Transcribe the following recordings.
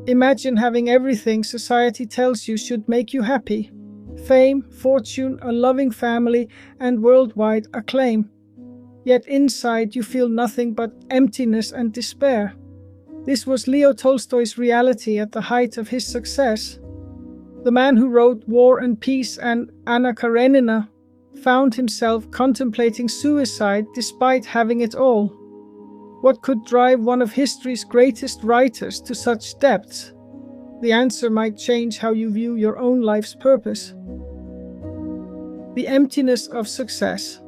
Imagine having everything society tells you should make you happy: fame, fortune, a loving family, and worldwide acclaim. Yet inside you feel nothing but emptiness and despair. This was Leo Tolstoy's reality at the height of his success. The man who wrote War and Peace and Anna Karenina found himself contemplating suicide despite having it all. What could drive one of history's greatest writers to such depths? The answer might change how you view your own life's purpose. The Emptiness of Success.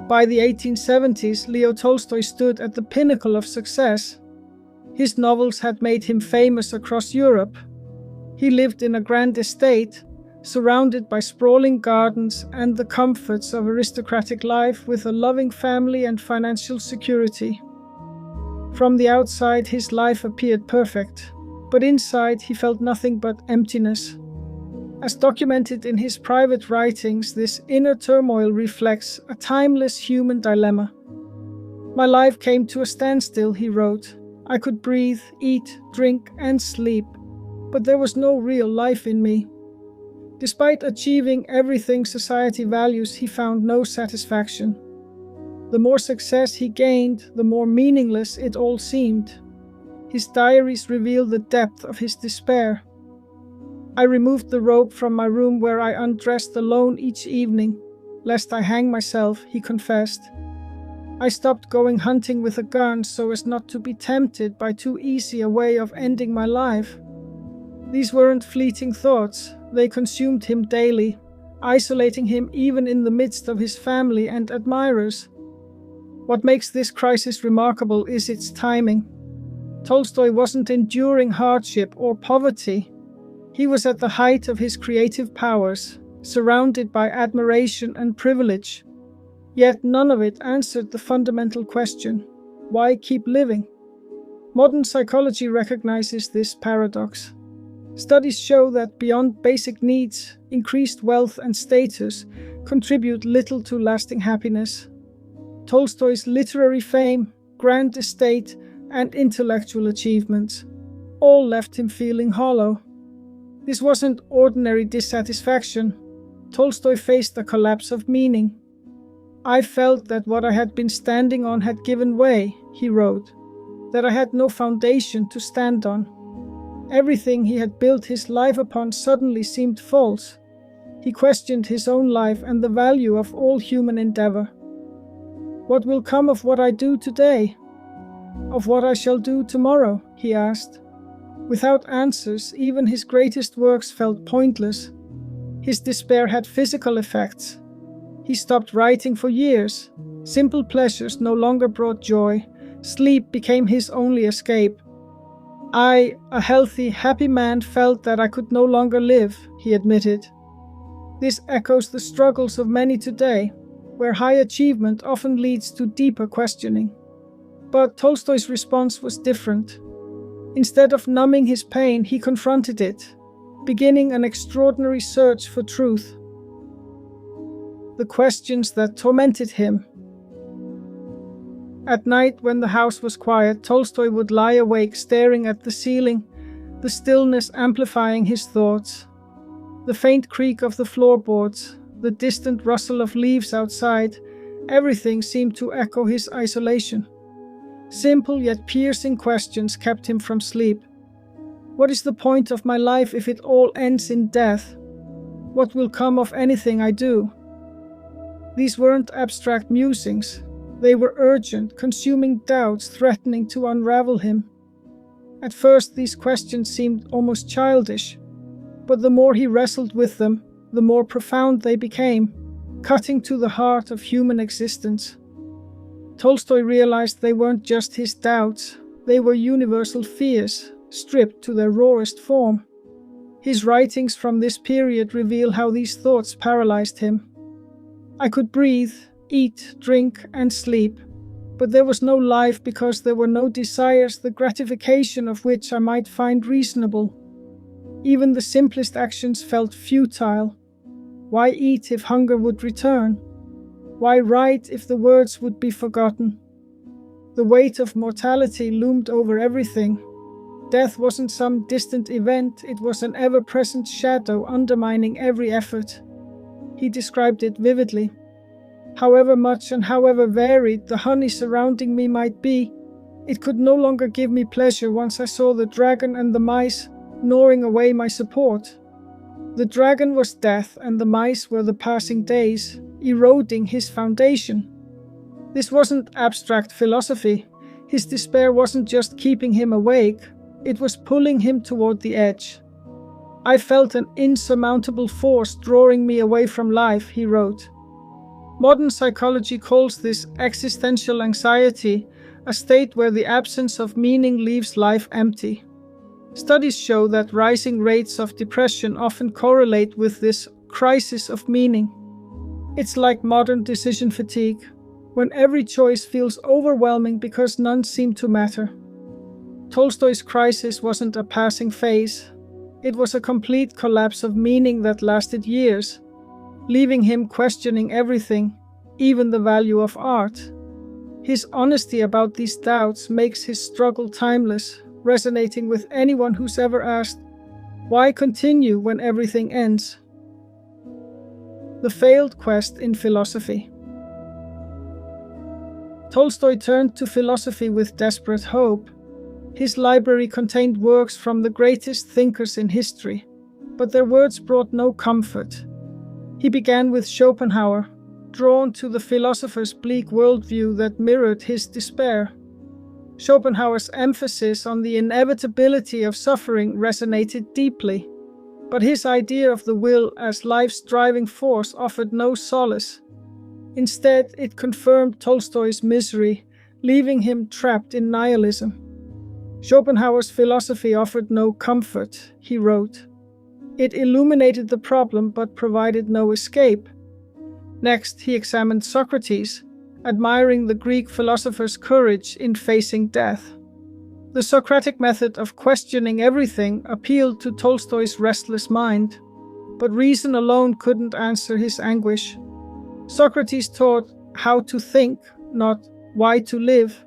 By the 1870s, Leo Tolstoy stood at the pinnacle of success. His novels had made him famous across Europe. He lived in a grand estate, surrounded by sprawling gardens and the comforts of aristocratic life, with a loving family and financial security. From the outside, his life appeared perfect, but inside he felt nothing but emptiness. As documented in his private writings, this inner turmoil reflects a timeless human dilemma. "My life came to a standstill," he wrote. "I could breathe, eat, drink, and sleep, but there was no real life in me." Despite achieving everything society values, he found no satisfaction. The more success he gained, the more meaningless it all seemed. His diaries reveal the depth of his despair. "I removed the rope from my room, where I undressed alone each evening, lest I hang myself," he confessed. "I stopped going hunting with a gun so as not to be tempted by too easy a way of ending my life." These weren't fleeting thoughts. They consumed him daily, isolating him even in the midst of his family and admirers. What makes this crisis remarkable is its timing. Tolstoy wasn't enduring hardship or poverty. He was at the height of his creative powers, surrounded by admiration and privilege. Yet none of it answered the fundamental question: why keep living? Modern psychology recognizes this paradox. Studies show that beyond basic needs, increased wealth and status contribute little to lasting happiness. Tolstoy's literary fame, grand estate, and intellectual achievements all left him feeling hollow. This wasn't ordinary dissatisfaction. Tolstoy faced a collapse of meaning. "I felt that what I had been standing on had given way," he wrote, "that I had no foundation to stand on. Everything he had built his life upon suddenly seemed false." He questioned his own life and the value of all human endeavor. "What will come of what I do today? Of what I shall do tomorrow?" he asked. Without answers, even his greatest works felt pointless. His despair had physical effects. He stopped writing for years. Simple pleasures no longer brought joy. Sleep became his only escape. "I, a healthy, happy man, felt that I could no longer live," he admitted. This echoes the struggles of many today, where high achievement often leads to deeper questioning. But Tolstoy's response was different. Instead of numbing his pain, he confronted it, beginning an extraordinary search for truth. The questions that tormented him. At night, when the house was quiet, Tolstoy would lie awake staring at the ceiling, the stillness amplifying his thoughts. The faint creak of the floorboards, the distant rustle of leaves outside, everything seemed to echo his isolation. Simple yet piercing questions kept him from sleep. What is the point of my life if it all ends in death? What will come of anything I do? These weren't abstract musings. They were urgent, consuming doubts threatening to unravel him. At first, these questions seemed almost childish, but the more he wrestled with them, the more profound they became, cutting to the heart of human existence. Tolstoy realized they weren't just his doubts, they were universal fears, stripped to their rawest form. His writings from this period reveal how these thoughts paralyzed him. "I could breathe, eat, drink, and sleep, but there was no life because there were no desires, the gratification of which I might find reasonable. Even the simplest actions felt futile. Why eat if hunger would return? Why write if the words would be forgotten? The weight of mortality loomed over everything. Death wasn't some distant event, it was an ever-present shadow undermining every effort. He described it vividly. However much and however varied the honey surrounding me might be, it could no longer give me pleasure once I saw the dragon and the mice gnawing away my support. The dragon was death and the mice were the passing days, eroding his foundation. This wasn't abstract philosophy. His despair wasn't just keeping him awake, it was pulling him toward the edge. I felt an insurmountable force drawing me away from life, he wrote. Modern psychology calls this existential anxiety, a state where the absence of meaning leaves life empty. Studies show that rising rates of depression often correlate with this crisis of meaning. It's like modern decision fatigue, when every choice feels overwhelming because none seem to matter. Tolstoy's crisis wasn't a passing phase. It was a complete collapse of meaning that lasted years, leaving him questioning everything, even the value of art. His honesty about these doubts makes his struggle timeless, resonating with anyone who's ever asked, why continue when everything ends? The failed quest in philosophy. Tolstoy turned to philosophy with desperate hope. His library contained works from the greatest thinkers in history, but their words brought no comfort. He began with Schopenhauer, drawn to the philosopher's bleak worldview that mirrored his despair. Schopenhauer's emphasis on the inevitability of suffering resonated deeply, but his idea of the will as life's driving force offered no solace. Instead, it confirmed Tolstoy's misery, leaving him trapped in nihilism. Schopenhauer's philosophy offered no comfort, he wrote. It illuminated the problem but provided no escape. Next, he examined Socrates, admiring the Greek philosopher's courage in facing death. The Socratic method of questioning everything appealed to Tolstoy's restless mind, but reason alone couldn't answer his anguish. Socrates taught how to think, not why to live.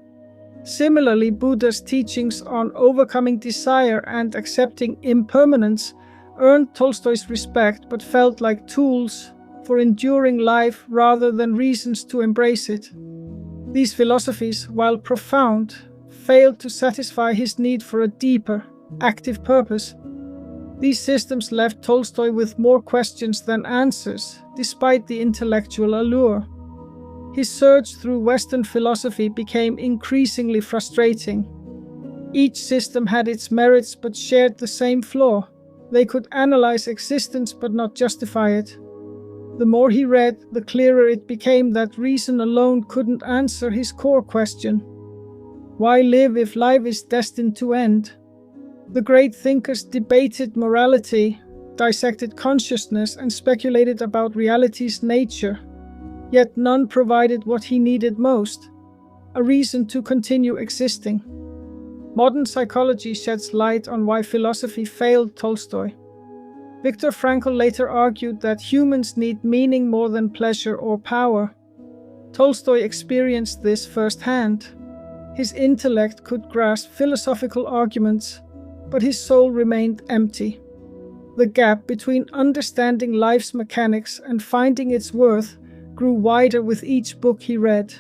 Similarly, Buddha's teachings on overcoming desire and accepting impermanence earned Tolstoy's respect but felt like tools for enduring life rather than reasons to embrace it. These philosophies, while profound, failed to satisfy his need for a deeper, active purpose. These systems left Tolstoy with more questions than answers, despite the intellectual allure. His search through Western philosophy became increasingly frustrating. Each system had its merits but shared the same flaw. They could analyze existence but not justify it. The more he read, the clearer it became that reason alone couldn't answer his core question. Why live if life is destined to end? The great thinkers debated morality, dissected consciousness, and speculated about reality's nature. Yet none provided what he needed most, a reason to continue existing. Modern psychology sheds light on why philosophy failed Tolstoy. Viktor Frankl later argued that humans need meaning more than pleasure or power. Tolstoy experienced this firsthand. His intellect could grasp philosophical arguments, but his soul remained empty. The gap between understanding life's mechanics and finding its worth grew wider with each book he read.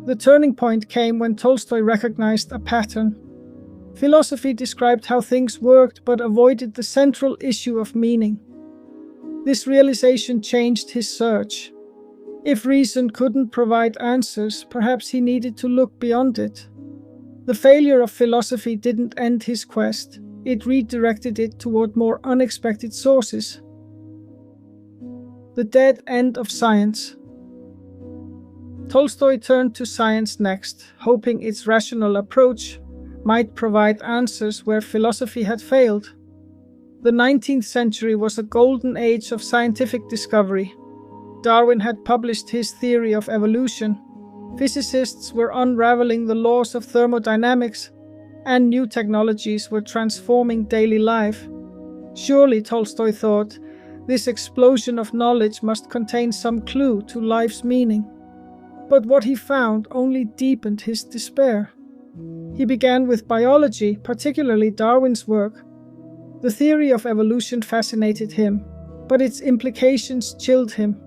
The turning point came when Tolstoy recognized a pattern. Philosophy described how things worked but avoided the central issue of meaning. This realization changed his search. If reason couldn't provide answers, perhaps he needed to look beyond it. The failure of philosophy didn't end his quest. It redirected it toward more unexpected sources. The dead end of science. Tolstoy turned to science next, hoping its rational approach might provide answers where philosophy had failed. The 19th century was a golden age of scientific discovery. Darwin had published his theory of evolution. Physicists were unraveling the laws of thermodynamics, and new technologies were transforming daily life. Surely, Tolstoy thought, this explosion of knowledge must contain some clue to life's meaning. But what he found only deepened his despair. He began with biology, particularly Darwin's work. The theory of evolution fascinated him, but its implications chilled him.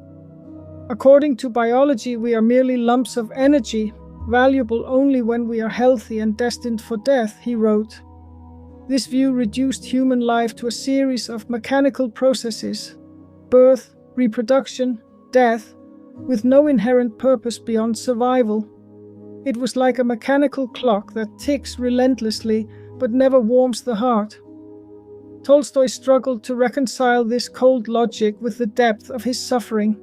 According to biology, we are merely lumps of energy, valuable only when we are healthy and destined for death, he wrote. This view reduced human life to a series of mechanical processes: birth, reproduction, death, with no inherent purpose beyond survival. It was like a mechanical clock that ticks relentlessly but never warms the heart. Tolstoy struggled to reconcile this cold logic with the depth of his suffering.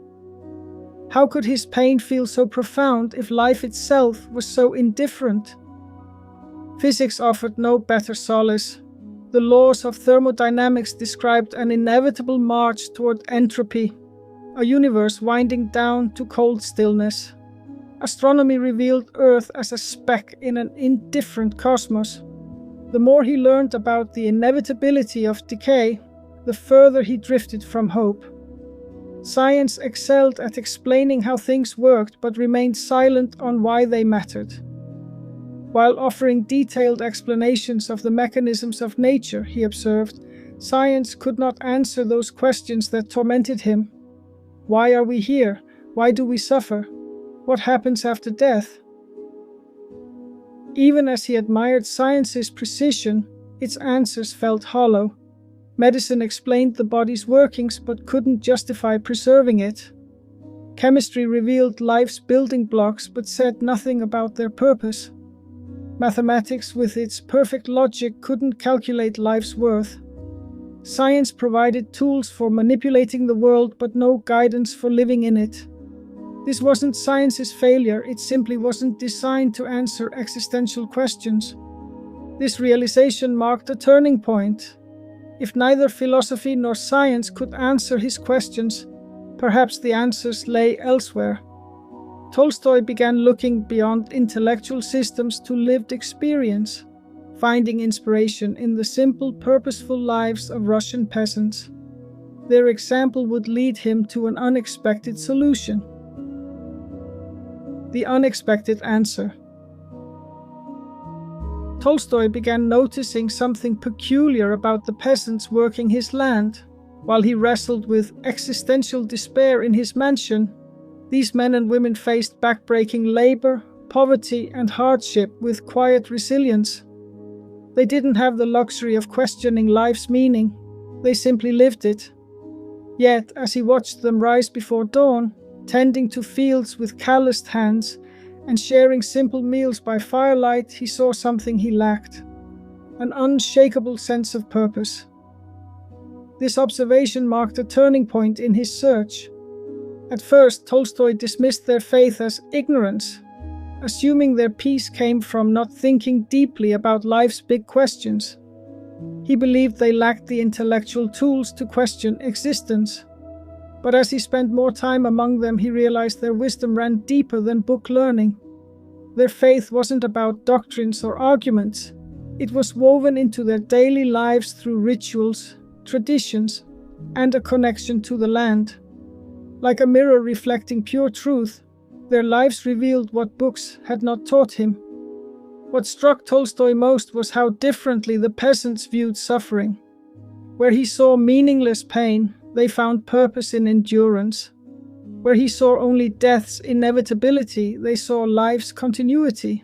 How could his pain feel so profound if life itself was so indifferent? Physics offered no better solace. The laws of thermodynamics described an inevitable march toward entropy, a universe winding down to cold stillness. Astronomy revealed Earth as a speck in an indifferent cosmos. The more he learned about the inevitability of decay, the further he drifted from hope. Science excelled at explaining how things worked but remained silent on why they mattered. While offering detailed explanations of the mechanisms of nature, he observed, science could not answer those questions that tormented him. Why are we here? Why do we suffer? What happens after death? Even as he admired science's precision, its answers felt hollow. Medicine explained the body's workings but couldn't justify preserving it. Chemistry revealed life's building blocks but said nothing about their purpose. Mathematics, with its perfect logic, couldn't calculate life's worth. Science provided tools for manipulating the world but no guidance for living in it. This wasn't science's failure, it simply wasn't designed to answer existential questions. This realization marked a turning point. If neither philosophy nor science could answer his questions, perhaps the answers lay elsewhere. Tolstoy began looking beyond intellectual systems to lived experience, finding inspiration in the simple, purposeful lives of Russian peasants. Their example would lead him to an unexpected solution. The unexpected answer. Tolstoy began noticing something peculiar about the peasants working his land. While he wrestled with existential despair in his mansion, these men and women faced backbreaking labor, poverty, and hardship with quiet resilience. They didn't have the luxury of questioning life's meaning. They simply lived it. Yet, as he watched them rise before dawn, tending to fields with calloused hands, and sharing simple meals by firelight, he saw something he lacked: an unshakable sense of purpose. This observation marked a turning point in his search. At first, Tolstoy dismissed their faith as ignorance, assuming their peace came from not thinking deeply about life's big questions. He believed they lacked the intellectual tools to question existence. But as he spent more time among them, he realized their wisdom ran deeper than book learning. Their faith wasn't about doctrines or arguments. It was woven into their daily lives through rituals, traditions, and a connection to the land. Like a mirror reflecting pure truth, their lives revealed what books had not taught him. What struck Tolstoy most was how differently the peasants viewed suffering. Where he saw meaningless pain, they found purpose in endurance. Where he saw only death's inevitability, they saw life's continuity.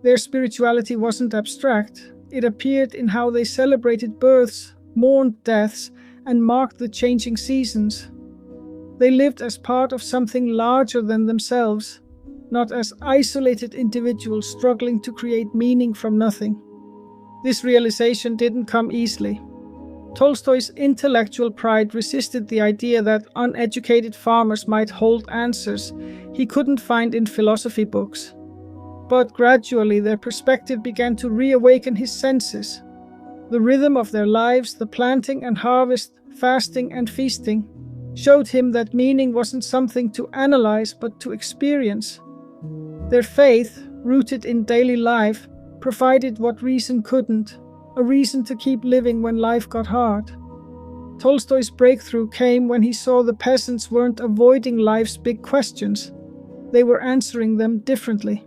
Their spirituality wasn't abstract. It appeared in how they celebrated births, mourned deaths, and marked the changing seasons. They lived as part of something larger than themselves, not as isolated individuals struggling to create meaning from nothing. This realization didn't come easily. Tolstoy's intellectual pride resisted the idea that uneducated farmers might hold answers he couldn't find in philosophy books. But gradually their perspective began to reawaken his senses. The rhythm of their lives, the planting and harvest, fasting and feasting, showed him that meaning wasn't something to analyze but to experience. Their faith, rooted in daily life, provided what reason couldn't: a reason to keep living when life got hard. Tolstoy's breakthrough came when he saw the peasants weren't avoiding life's big questions. They were answering them differently.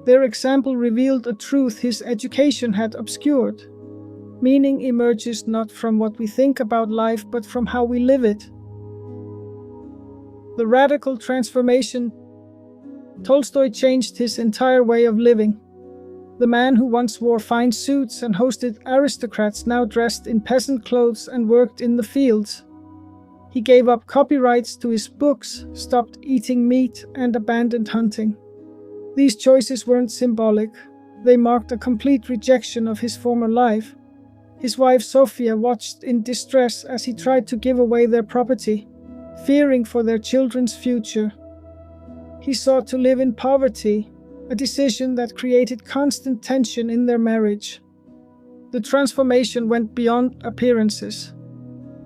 Their example revealed a truth his education had obscured. Meaning emerges not from what we think about life, but from how we live it. The radical transformation. Tolstoy changed his entire way of living. The man who once wore fine suits and hosted aristocrats now dressed in peasant clothes and worked in the fields. He gave up copyrights to his books, stopped eating meat, and abandoned hunting. These choices weren't symbolic. They marked a complete rejection of his former life. His wife Sophia watched in distress as he tried to give away their property, fearing for their children's future. He sought to live in poverty, a decision that created constant tension in their marriage. The transformation went beyond appearances.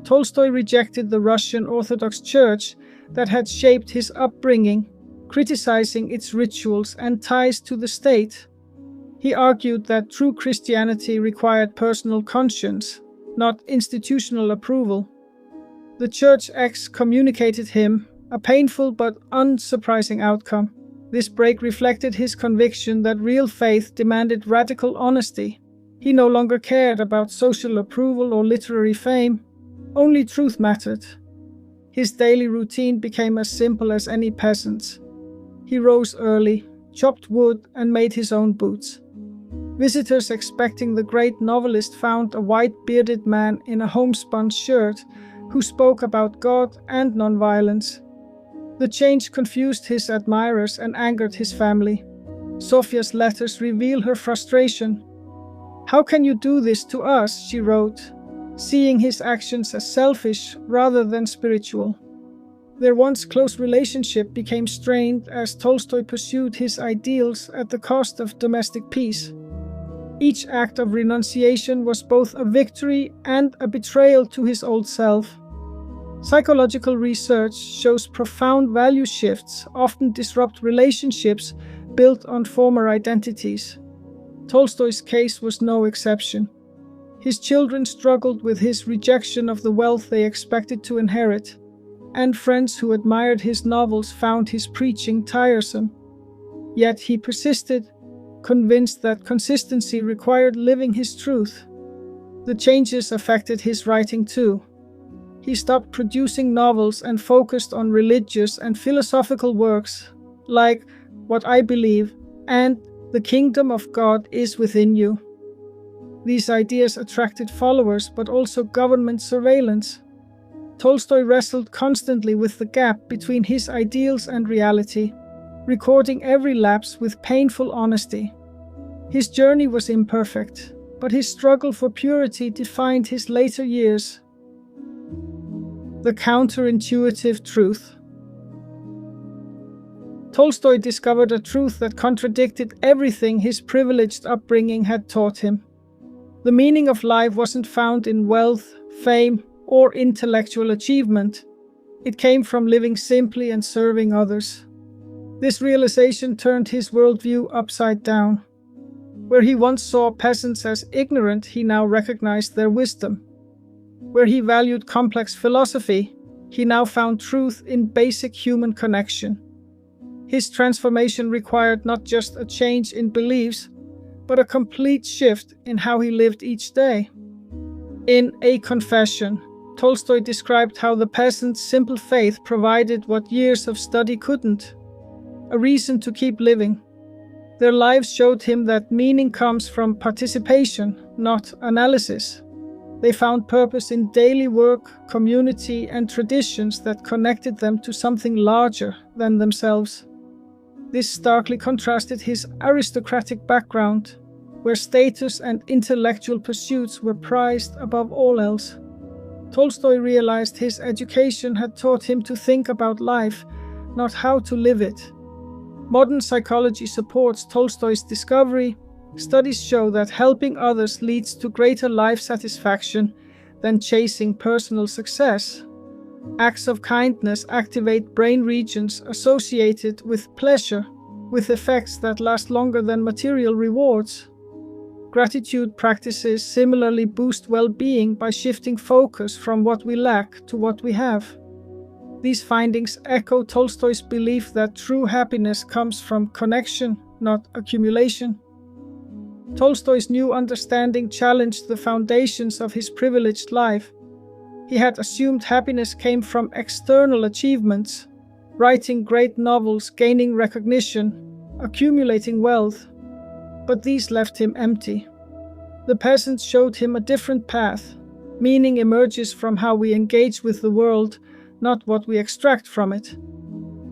Tolstoy rejected the Russian Orthodox Church that had shaped his upbringing, criticizing its rituals and ties to the state. He argued that true Christianity required personal conscience, not institutional approval. The Church excommunicated him, a painful but unsurprising outcome. This break reflected his conviction that real faith demanded radical honesty. He no longer cared about social approval or literary fame. Only truth mattered. His daily routine became as simple as any peasant's. He rose early, chopped wood, and made his own boots. Visitors expecting the great novelist found a white-bearded man in a homespun shirt who spoke about God and nonviolence. The change confused his admirers and angered his family. Sophia's letters reveal her frustration. "How can you do this to us?" she wrote, seeing his actions as selfish rather than spiritual. Their once close relationship became strained as Tolstoy pursued his ideals at the cost of domestic peace. Each act of renunciation was both a victory and a betrayal to his old self. Psychological research shows profound value shifts often disrupt relationships built on former identities. Tolstoy's case was no exception. His children struggled with his rejection of the wealth they expected to inherit, and friends who admired his novels found his preaching tiresome. Yet he persisted, convinced that consistency required living his truth. The changes affected his writing too. He stopped producing novels and focused on religious and philosophical works, like What I Believe and The Kingdom of God is Within You. These ideas attracted followers but also government surveillance. Tolstoy wrestled constantly with the gap between his ideals and reality, recording every lapse with painful honesty. His journey was imperfect, but his struggle for purity defined his later years. The Counterintuitive Truth. Tolstoy discovered a truth that contradicted everything his privileged upbringing had taught him. The meaning of life wasn't found in wealth, fame, or intellectual achievement. It came from living simply and serving others. This realization turned his worldview upside down. Where he once saw peasants as ignorant, he now recognized their wisdom. Where he valued complex philosophy, he now found truth in basic human connection. His transformation required not just a change in beliefs, but a complete shift in how he lived each day. In A Confession, Tolstoy described how the peasants' simple faith provided what years of study couldn't, a reason to keep living. Their lives showed him that meaning comes from participation, not analysis. They found purpose in daily work, community, and traditions that connected them to something larger than themselves. This starkly contrasted his aristocratic background, where status and intellectual pursuits were prized above all else. Tolstoy realized his education had taught him to think about life, not how to live it. Modern psychology supports Tolstoy's discovery. Studies show that helping others leads to greater life satisfaction than chasing personal success. Acts of kindness activate brain regions associated with pleasure, with effects that last longer than material rewards. Gratitude practices similarly boost well-being by shifting focus from what we lack to what we have. These findings echo Tolstoy's belief that true happiness comes from connection, not accumulation. Tolstoy's new understanding challenged the foundations of his privileged life. He had assumed happiness came from external achievements, writing great novels, gaining recognition, accumulating wealth, but these left him empty. The peasants showed him a different path. Meaning emerges from how we engage with the world, not what we extract from it.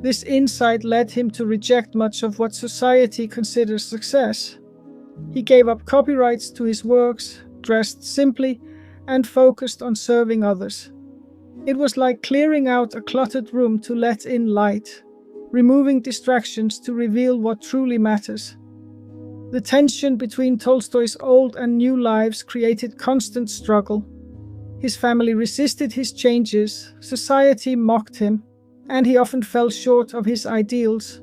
This insight led him to reject much of what society considers success. He gave up copyrights to his works, dressed simply, and focused on serving others. It was like clearing out a cluttered room to let in light, removing distractions to reveal what truly matters. The tension between Tolstoy's old and new lives created constant struggle. His family resisted his changes, society mocked him, and he often fell short of his ideals.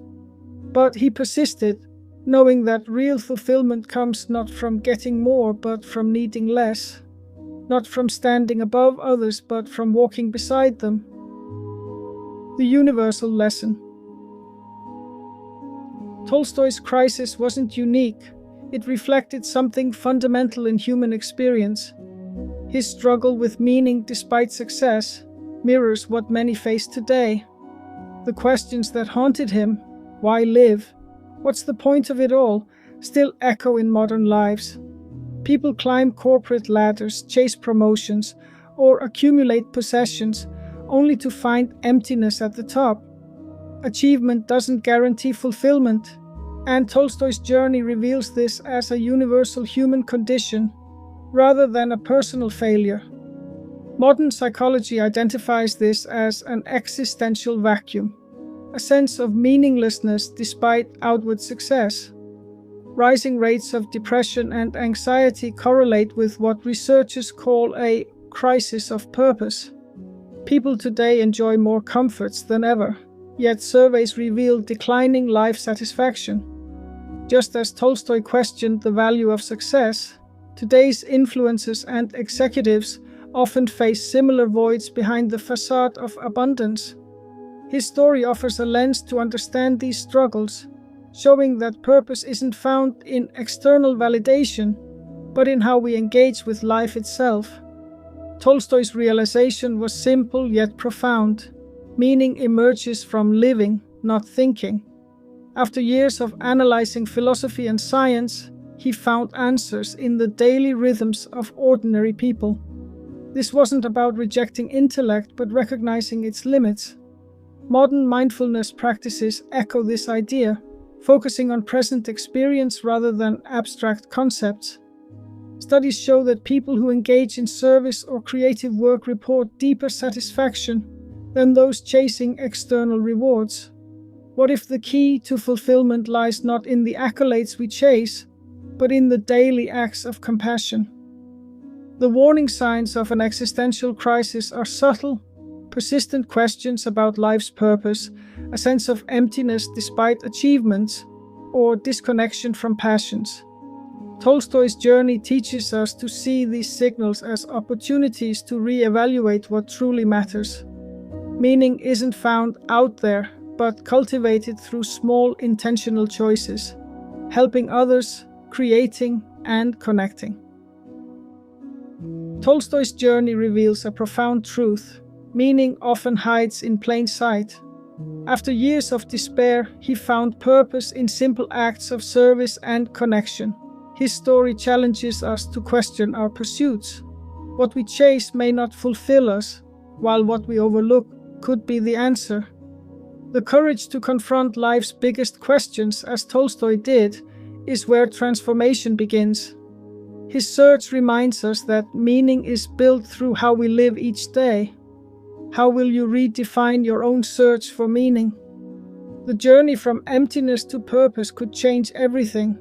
But he persisted, knowing that real fulfillment comes not from getting more, but from needing less. Not from standing above others, but from walking beside them. The universal lesson. Tolstoy's crisis wasn't unique. It reflected something fundamental in human experience. His struggle with meaning despite success mirrors what many face today. The questions that haunted him, why live? What's the point of it all? Still echo in modern lives. People climb corporate ladders, chase promotions, or accumulate possessions only to find emptiness at the top. Achievement doesn't guarantee fulfillment, and Tolstoy's journey reveals this as a universal human condition rather than a personal failure. Modern psychology identifies this as an existential vacuum, a sense of meaninglessness despite outward success. Rising rates of depression and anxiety correlate with what researchers call a crisis of purpose. People today enjoy more comforts than ever, yet surveys reveal declining life satisfaction. Just as Tolstoy questioned the value of success, today's influencers and executives often face similar voids behind the facade of abundance. His story offers a lens to understand these struggles, showing that purpose isn't found in external validation, but in how we engage with life itself. Tolstoy's realization was simple yet profound. Meaning emerges from living, not thinking. After years of analyzing philosophy and science, he found answers in the daily rhythms of ordinary people. This wasn't about rejecting intellect, but recognizing its limits. Modern mindfulness practices echo this idea, focusing on present experience rather than abstract concepts. Studies show that people who engage in service or creative work report deeper satisfaction than those chasing external rewards. What if the key to fulfillment lies not in the accolades we chase, but in the daily acts of compassion? The warning signs of an existential crisis are subtle, persistent questions about life's purpose, a sense of emptiness despite achievements, or disconnection from passions. Tolstoy's journey teaches us to see these signals as opportunities to re-evaluate what truly matters. Meaning isn't found out there, but cultivated through small intentional choices, helping others, creating, and connecting. Tolstoy's journey reveals a profound truth. Meaning often hides in plain sight. After years of despair, he found purpose in simple acts of service and connection. His story challenges us to question our pursuits. What we chase may not fulfill us, while what we overlook could be the answer. The courage to confront life's biggest questions, as Tolstoy did, is where transformation begins. His search reminds us that meaning is built through how we live each day. How will you redefine your own search for meaning? The journey from emptiness to purpose could change everything.